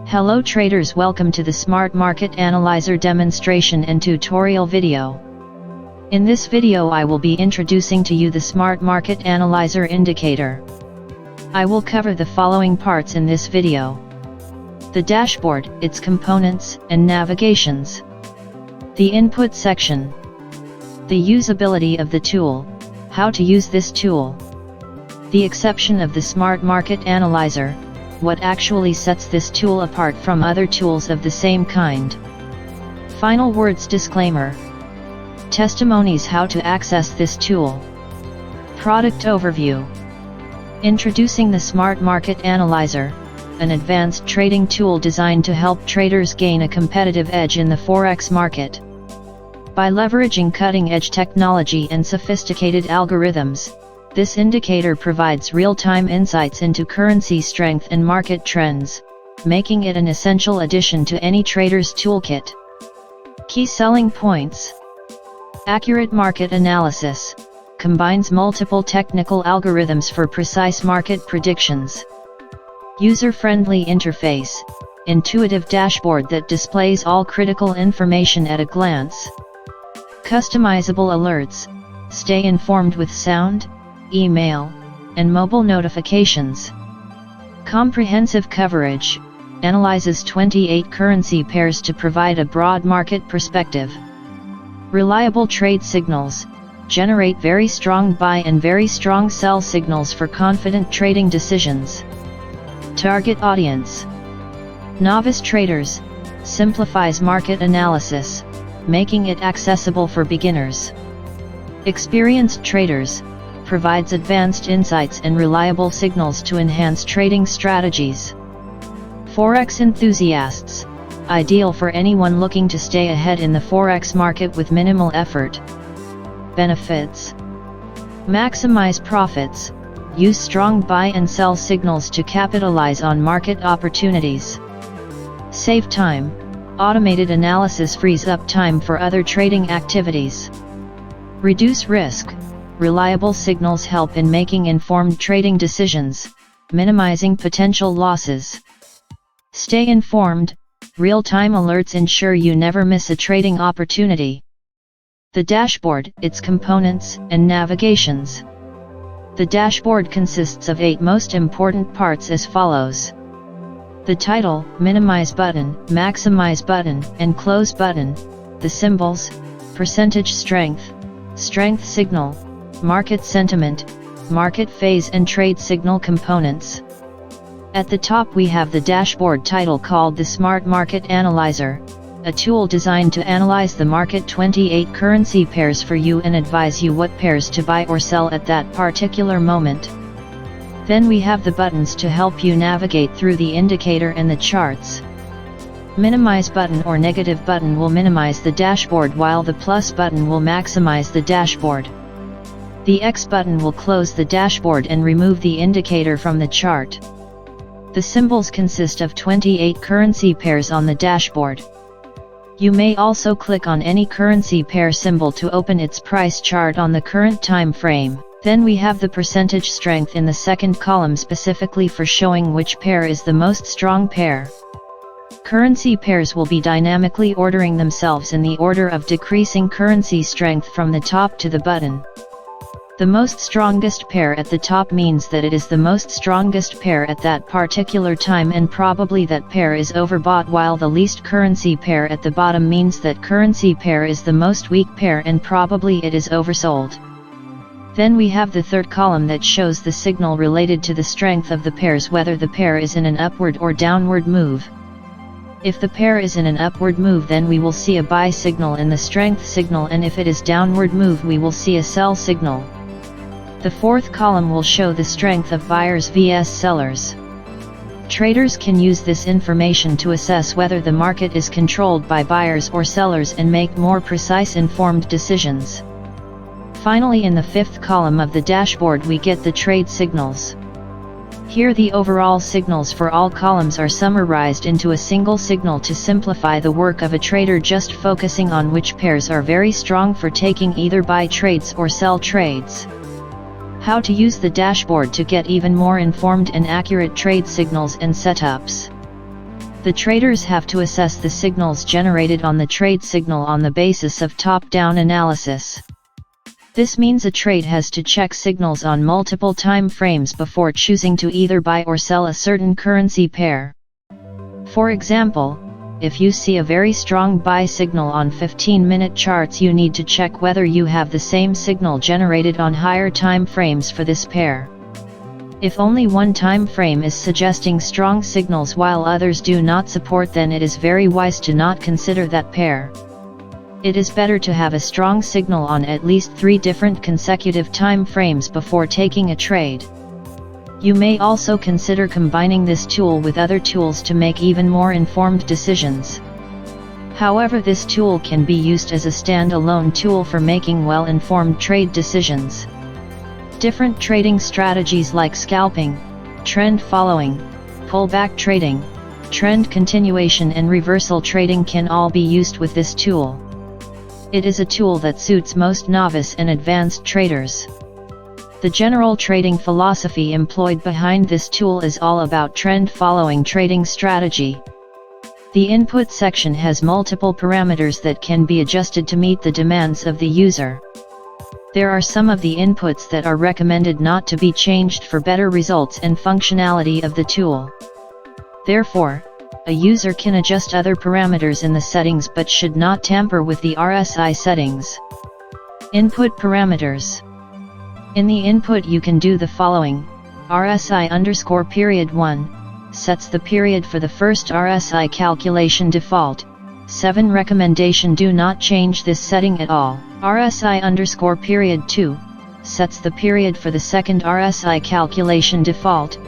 Hello traders, welcome to the Smart Market Analyzer demonstration and tutorial video. In this video I will be introducing to you the Smart Market Analyzer indicator. I will cover the following parts in this video: the dashboard, its components, and navigations; the input section; the usability of the tool, how to use this tool; the exception of the Smart Market Analyzer, what actually sets this tool apart from other tools of the same kind; final words disclaimer; testimonies how to access this tool; product overview. Introducing the Smart Market Analyzer, an advanced trading tool designed to help traders gain a competitive edge in the Forex market. By leveraging cutting-edge technology and sophisticated algorithms, this indicator provides real-time insights into currency strength and market trends, making it an essential addition to any trader's toolkit. Key selling points: accurate market analysis, combines multiple technical algorithms for precise market predictions. User-friendly interface, intuitive dashboard that displays all critical information at a glance. Customizable alerts, stay informed with sound, email, and mobile notifications. Comprehensive coverage, analyzes 28 currency pairs to provide a broad market perspective. Reliable trade signals, generate very strong buy and very strong sell signals for confident trading decisions. Target audience: novice traders, simplifies market analysis, making it accessible for beginners. Experienced traders, provides advanced insights and reliable signals to enhance trading strategies. Forex enthusiasts, ideal for anyone looking to stay ahead in the Forex market with minimal effort. Benefits: maximize profits, use strong buy and sell signals to capitalize on market opportunities. Save time, automated analysis frees up time for other trading activities. Reduce risk, reliable signals help in making informed trading decisions, minimizing potential losses. Stay informed, real-time alerts ensure you never miss a trading opportunity. The dashboard, its components, and navigations. The dashboard consists of 8 most important parts as follows: the title, minimize button, maximize button, and close button; the symbols, percentage strength, strength signal, market sentiment, market phase and trade signal components. At the top we have the dashboard title called the Smart Market Analyzer, a tool designed to analyze the market 28 currency pairs for you and advise you what pairs to buy or sell at that particular moment. Then we have the buttons to help you navigate through the indicator and the charts. Minimize button or negative button will minimize the dashboard, while the plus button will maximize the dashboard. The X button will close the dashboard and remove the indicator from the chart. The symbols consist of 28 currency pairs on the dashboard. You may also click on any currency pair symbol to open its price chart on the current time frame. Then we have the percentage strength in the second column, specifically for showing which pair is the most strong pair. Currency pairs will be dynamically ordering themselves in the order of decreasing currency strength from the top to the button. The most strongest pair at the top means that it is the most strongest pair at that particular time, and probably that pair is overbought, while the least currency pair at the bottom means that currency pair is the most weak pair and probably it is oversold. Then we have the third column that shows the signal related to the strength of the pairs, whether the pair is in an upward or downward move. If the pair is in an upward move, then we will see a buy signal in the strength signal, and if it is downward move we will see a sell signal. The fourth column will show the strength of buyers vs sellers. Traders can use this information to assess whether the market is controlled by buyers or sellers and make more precise informed decisions. Finally, in the fifth column of the dashboard we get the trade signals. Here the overall signals for all columns are summarized into a single signal to simplify the work of a trader just focusing on which pairs are very strong for taking either buy trades or sell trades. How to use the dashboard to get even more informed and accurate trade signals and setups. The traders have to assess the signals generated on the trade signal on the basis of top-down analysis. This means a trade has to check signals on multiple time frames before choosing to either buy or sell a certain currency pair. For example, if you see a very strong buy signal on 15-minute charts, you need to check whether you have the same signal generated on higher time frames for this pair. If only one time frame is suggesting strong signals while others do not support, then it is very wise to not consider that pair. It is better to have a strong signal on at least 3 different consecutive time frames before taking a trade. You may also consider combining this tool with other tools to make even more informed decisions. However, this tool can be used as a standalone tool for making well-informed trade decisions. Different trading strategies like scalping, trend following, pullback trading, trend continuation and reversal trading can all be used with this tool. It is a tool that suits most novice and advanced traders. The general trading philosophy employed behind this tool is all about trend following trading strategy. The input section has multiple parameters that can be adjusted to meet the demands of the user. There are some of the inputs that are recommended not to be changed for better results and functionality of the tool. Therefore, a user can adjust other parameters in the settings but should not tamper with the RSI settings. Input parameters. In the input you can do the following: RSI_period 1, sets the period for the first RSI calculation default. 7 recommendation: do not change this setting at all. RSI_period 2, sets the period for the second RSI calculation default.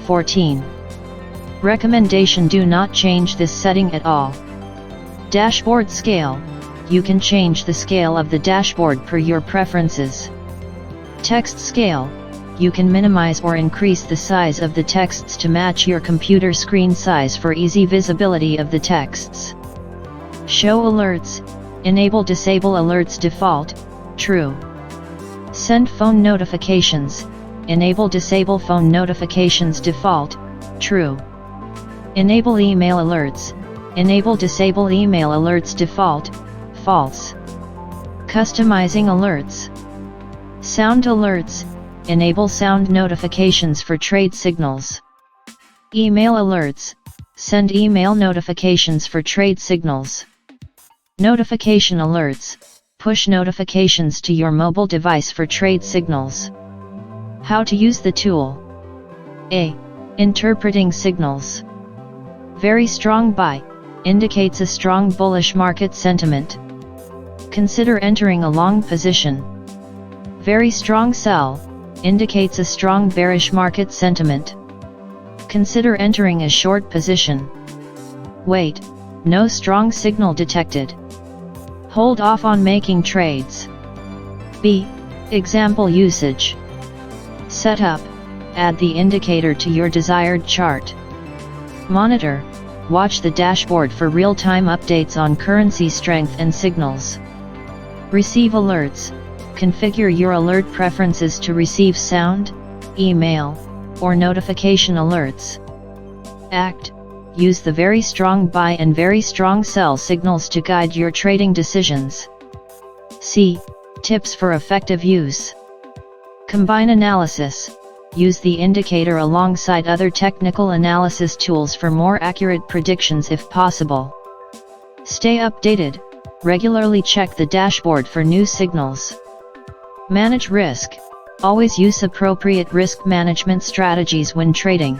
14 recommendation: do not change this setting at all. Dashboard scale, you can change the scale of the dashboard per your preferences. Text scale, you can minimize or increase the size of the texts to match your computer screen size for easy visibility of the texts. Show alerts, enable/disable alerts default, true. Send phone notifications, enable/disable phone notifications default, true. Enable email alerts, enable/disable email alerts default, false. Customizing alerts. Sound alerts, enable sound notifications for trade signals. Email alerts, send email notifications for trade signals. Notification alerts, push notifications to your mobile device for trade signals. How to use the tool. A. Interpreting signals. Very strong buy, indicates a strong bullish market sentiment. Consider entering a long position. Very strong sell, indicates a strong bearish market sentiment. Consider entering a short position. Wait, no strong signal detected. Hold off on making trades. B. Example usage. Setup, add the indicator to your desired chart. Monitor, watch the dashboard for real-time updates on currency strength and signals. Receive alerts, configure your alert preferences to receive sound, email, or notification alerts. Act, use the very strong buy and very strong sell signals to guide your trading decisions. C. Tips for effective use. Combine analysis, use the indicator alongside other technical analysis tools for more accurate predictions if possible. Stay updated, regularly check the dashboard for new signals. Manage risk, always use appropriate risk management strategies when trading.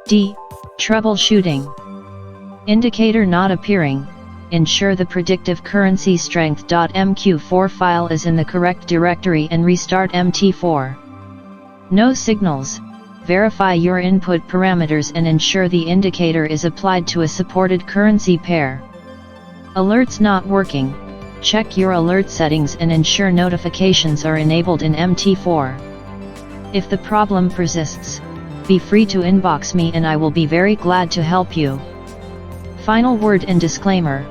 D. Troubleshooting. Indicator not appearing, ensure the predictive currency strength.mq4 file is in the correct directory and restart MT4. No signals, verify your input parameters and ensure the indicator is applied to a supported currency pair. Alerts not working, check your alert settings and ensure notifications are enabled in MT4. If the problem persists, be free to inbox me and I will be very glad to help you. Final word and disclaimer.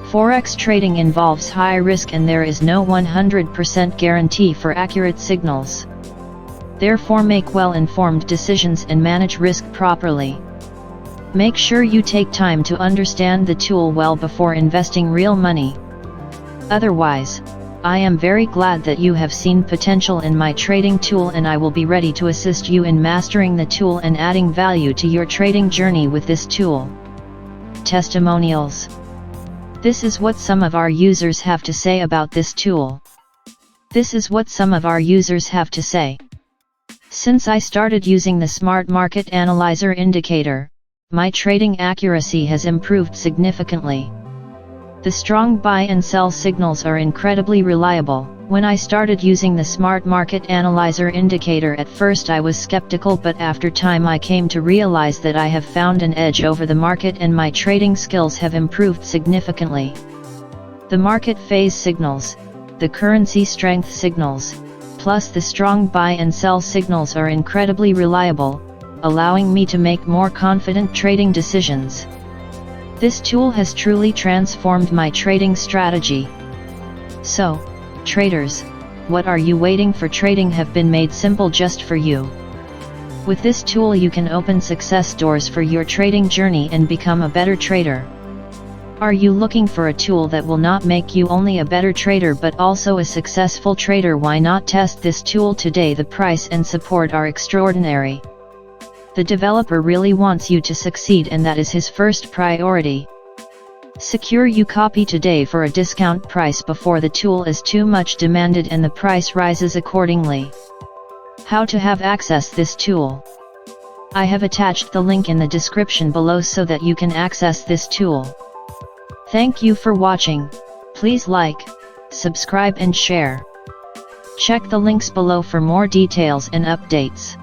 Forex trading involves high risk and there is no 100% guarantee for accurate signals. Therefore, make well-informed decisions and manage risk properly. Make sure you take time to understand the tool well before investing real money. Otherwise, I am very glad that you have seen potential in my trading tool, and I will be ready to assist you in mastering the tool and adding value to your trading journey with this tool. Testimonials. This is what some of our users have to say about this tool. This is what some of our users have to say. Since I started using the Smart Market Analyzer indicator, my trading accuracy has improved significantly. The strong buy and sell signals are incredibly reliable. When I started using the Smart Market Analyzer indicator, at first I was skeptical, but after time I came to realize that I have found an edge over the market and my trading skills have improved significantly. The market phase signals, the currency strength signals, plus the strong buy and sell signals are incredibly reliable, allowing me to make more confident trading decisions. This tool has truly transformed my trading strategy. So, traders, what are you waiting for? Trading have been made simple just for you. With this tool you can open success doors for your trading journey and become a better trader. Are you looking for a tool that will not make you only a better trader but also a successful trader? Why not test this tool today? The price and support are extraordinary. The developer really wants you to succeed, and that is his first priority. Secure your copy today for a discount price before the tool is too much demanded and the price rises accordingly. How to have access this tool? I have attached the link in the description below so that you can access this tool. Thank you for watching. Please like, subscribe and share. Check the links below for more details and updates.